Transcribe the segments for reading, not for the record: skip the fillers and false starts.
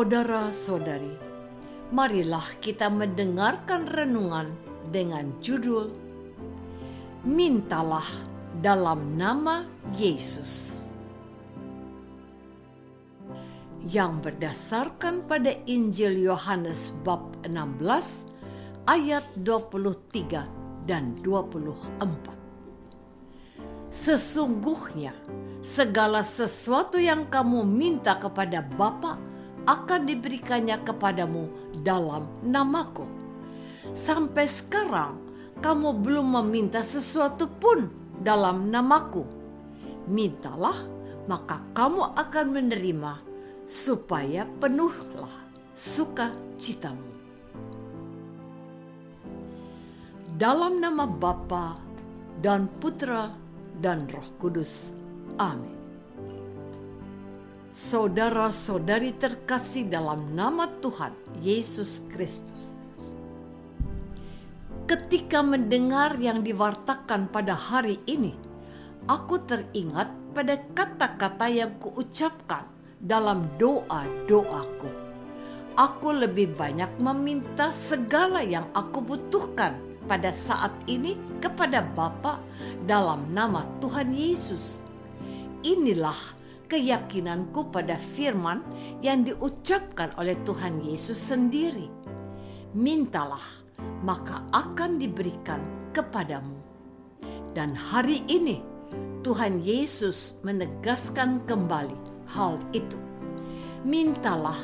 Saudara-saudari, marilah kita mendengarkan renungan dengan judul Mintalah dalam nama Yesus, yang berdasarkan pada Injil Yohanes bab 16 ayat 23 dan 24. Sesungguhnya segala sesuatu yang kamu minta kepada Bapa akan diberikannya kepadamu dalam namaku. Sampai sekarang kamu belum meminta sesuatu pun dalam namaku. Mintalah, maka kamu akan menerima, supaya penuhlah sukacitamu. Dalam nama Bapa dan Putra dan Roh Kudus. Amin. Saudara-saudari terkasih dalam nama Tuhan Yesus Kristus. Ketika mendengar yang diwartakan pada hari ini, aku teringat pada kata-kata yang kuucapkan dalam doa-doaku. Aku lebih banyak meminta segala yang aku butuhkan pada saat ini kepada Bapa dalam nama Tuhan Yesus. Inilah keyakinanku pada firman yang diucapkan oleh Tuhan Yesus sendiri. Mintalah, maka akan diberikan kepadamu. Dan hari ini Tuhan Yesus menegaskan kembali hal itu. Mintalah,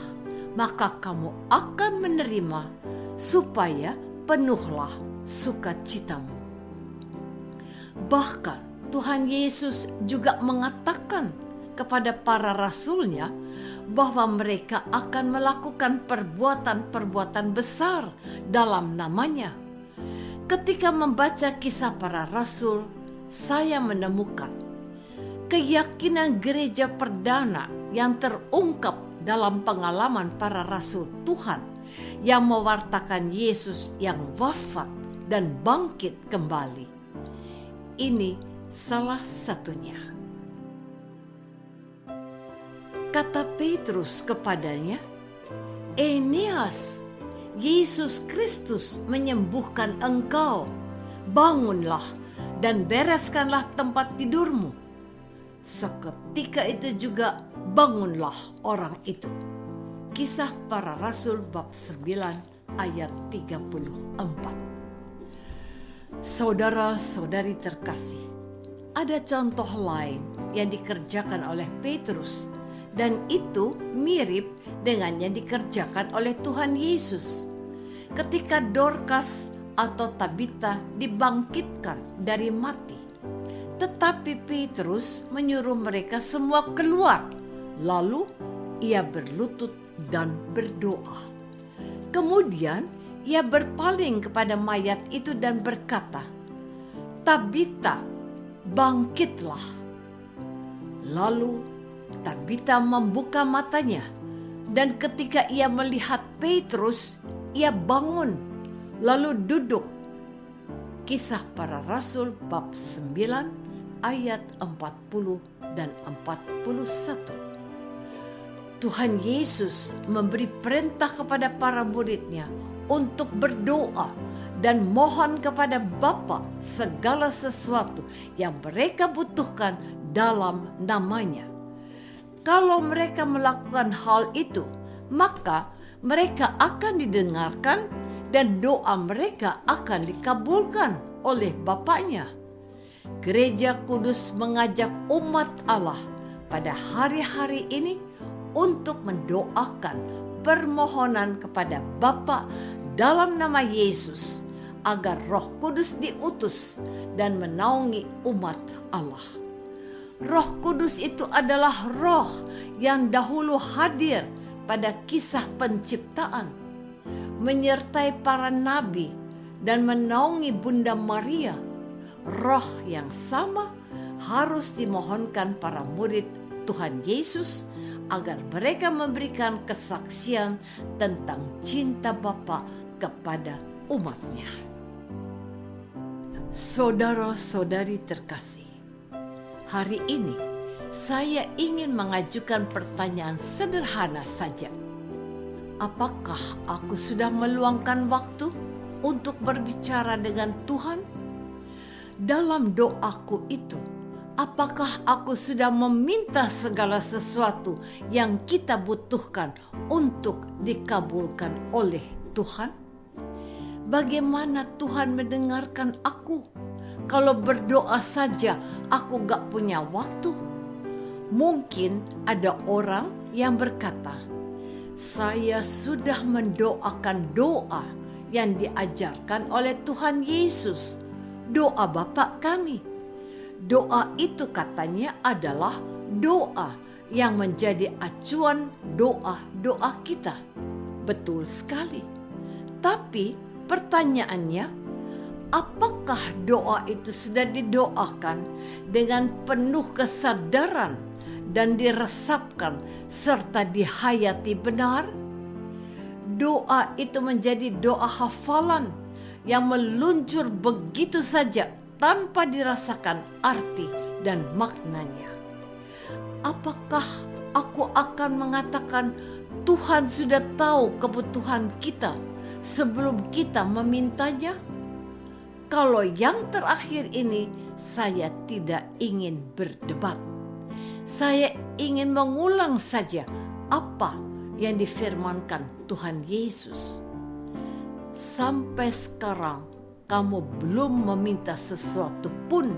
maka kamu akan menerima, supaya penuhlah sukacitamu. Bahkan Tuhan Yesus juga mengatakan kepada para rasulnya bahwa mereka akan melakukan perbuatan-perbuatan besar dalam namanya. Ketika membaca kisah para rasul, saya menemukan keyakinan gereja perdana yang terungkap dalam pengalaman para rasul Tuhan yang mewartakan Yesus yang wafat dan bangkit kembali. Ini salah satunya. Kata Petrus kepadanya, "Eneas, Yesus Kristus menyembuhkan engkau. Bangunlah dan bereskanlah tempat tidurmu." Seketika itu juga bangunlah orang itu. Kisah para Rasul bab 9 ayat 34. Saudara-saudari terkasih, ada contoh lain yang dikerjakan oleh Petrus, dan itu mirip dengan yang dikerjakan oleh Tuhan Yesus. Ketika Dorcas atau Tabita dibangkitkan dari mati, tetapi Petrus menyuruh mereka semua keluar, lalu ia berlutut dan berdoa. Kemudian ia berpaling kepada mayat itu dan berkata, "Tabita, bangkitlah." Lalu Tabita membuka matanya, dan ketika ia melihat Petrus, ia bangun, lalu duduk. Kisah para Rasul bab 9 ayat 40 dan 41. Tuhan Yesus memberi perintah kepada para murid-Nya untuk berdoa dan mohon kepada Bapa segala sesuatu yang mereka butuhkan dalam namanya. Kalau mereka melakukan hal itu, maka mereka akan didengarkan dan doa mereka akan dikabulkan oleh Bapaknya. Gereja Kudus mengajak umat Allah pada hari-hari ini untuk mendoakan permohonan kepada Bapa dalam nama Yesus agar Roh Kudus diutus dan menaungi umat Allah. Roh Kudus itu adalah Roh yang dahulu hadir pada kisah penciptaan, menyertai para nabi dan menaungi Bunda Maria. Roh yang sama harus dimohonkan para murid Tuhan Yesus agar mereka memberikan kesaksian tentang cinta Bapa kepada umatnya. Saudara-saudari terkasih, hari ini saya ingin mengajukan pertanyaan sederhana saja. Apakah aku sudah meluangkan waktu untuk berbicara dengan Tuhan? Dalam doaku itu, apakah aku sudah meminta segala sesuatu yang kita butuhkan untuk dikabulkan oleh Tuhan? Bagaimana Tuhan mendengarkan aku? Kalau berdoa saja aku gak punya waktu. Mungkin ada orang yang berkata, saya sudah mendoakan doa yang diajarkan oleh Tuhan Yesus, doa Bapa kami. Doa itu katanya adalah doa yang menjadi acuan doa-doa kita. Betul sekali. Tapi pertanyaannya, apakah doa itu sudah didoakan dengan penuh kesadaran dan diresapkan serta dihayati benar? Doa itu menjadi doa hafalan yang meluncur begitu saja tanpa dirasakan arti dan maknanya. Apakah aku akan mengatakan Tuhan sudah tahu kebutuhan kita sebelum kita memintanya? Kalau yang terakhir ini, saya tidak ingin berdebat. Saya ingin mengulang saja apa yang difirmankan Tuhan Yesus. Sampai sekarang kamu belum meminta sesuatu pun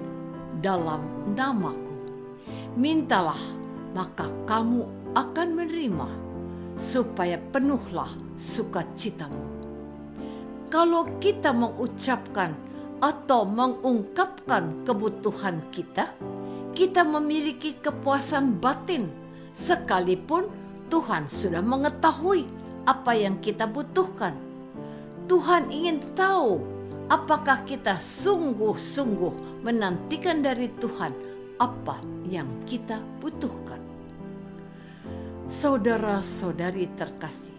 dalam namaku. Mintalah, maka kamu akan menerima, supaya penuhlah sukacitamu. Kalau kita mengucapkan atau mengungkapkan kebutuhan kita, kita memiliki kepuasan batin, sekalipun Tuhan sudah mengetahui apa yang kita butuhkan. Tuhan ingin tahu apakah kita sungguh-sungguh menantikan dari Tuhan apa yang kita butuhkan. Saudara-saudari terkasih,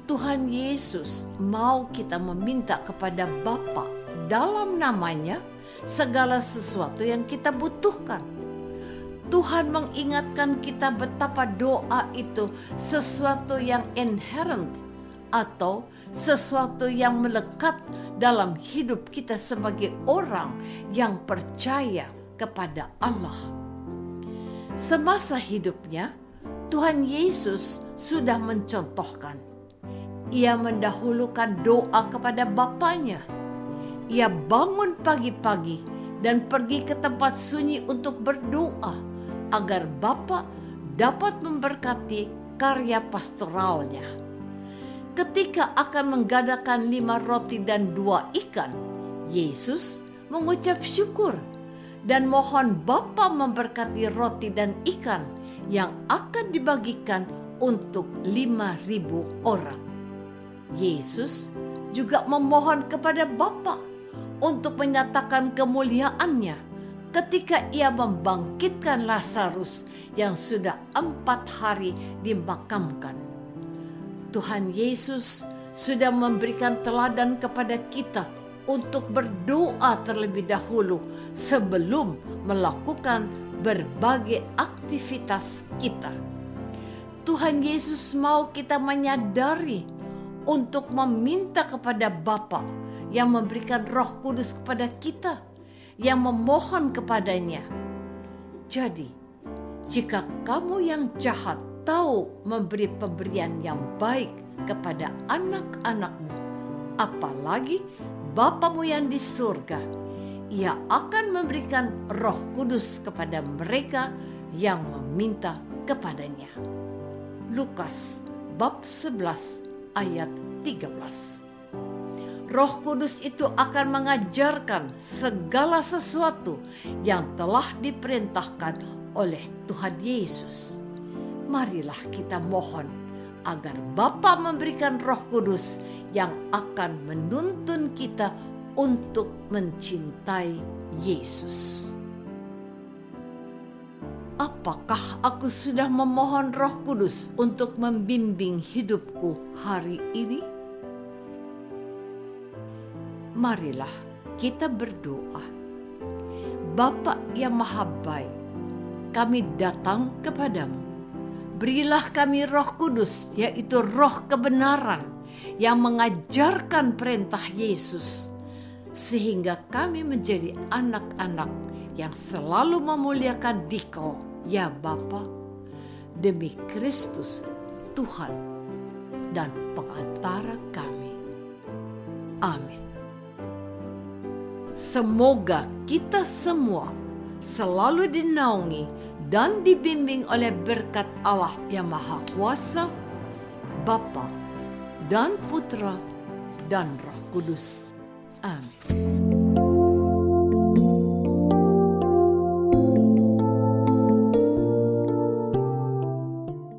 Tuhan Yesus mau kita meminta kepada Bapa dalam namanya segala sesuatu yang kita butuhkan. Tuhan mengingatkan kita betapa doa itu sesuatu yang inherent atau sesuatu yang melekat dalam hidup kita sebagai orang yang percaya kepada Allah. Semasa hidupnya, Tuhan Yesus sudah mencontohkan. Ia mendahulukan doa kepada Bapanya. Ia bangun pagi-pagi dan pergi ke tempat sunyi untuk berdoa agar Bapa dapat memberkati karya pastoralnya. Ketika akan menggadaikan 5 roti dan 2 ikan, Yesus mengucap syukur dan mohon Bapa memberkati roti dan ikan yang akan dibagikan untuk 5.000 orang. Yesus juga memohon kepada Bapa untuk menyatakan kemuliaannya ketika ia membangkitkan Lazarus yang sudah 4 hari dimakamkan. Tuhan Yesus sudah memberikan teladan kepada kita untuk berdoa terlebih dahulu sebelum melakukan berbagai aktivitas kita. Tuhan Yesus mau kita menyadari untuk meminta kepada Bapa yang memberikan Roh Kudus kepada kita, yang memohon kepadanya. Jadi, jika kamu yang jahat tahu memberi pemberian yang baik kepada anak-anakmu, apalagi Bapamu yang di surga, Ia akan memberikan Roh Kudus kepada mereka yang meminta kepadanya. Lukas bab 11 ayat 13. Roh Kudus itu akan mengajarkan segala sesuatu yang telah diperintahkan oleh Tuhan Yesus. Marilah kita mohon agar Bapa memberikan Roh Kudus yang akan menuntun kita untuk mencintai Yesus. Apakah aku sudah memohon Roh Kudus untuk membimbing hidupku hari ini? Marilah kita berdoa. Bapa yang Maha Baik, kami datang kepadamu Berilah kami Roh Kudus, yaitu roh kebenaran yang mengajarkan perintah Yesus, sehingga kami menjadi anak-anak yang selalu memuliakan Dikau, ya Bapa, demi Kristus Tuhan dan pengantara kami. Amin. Semoga kita semua selalu dinaungi dan dibimbing oleh berkat Allah yang Maha Kuasa, Bapa dan Putra dan Roh Kudus. Amin.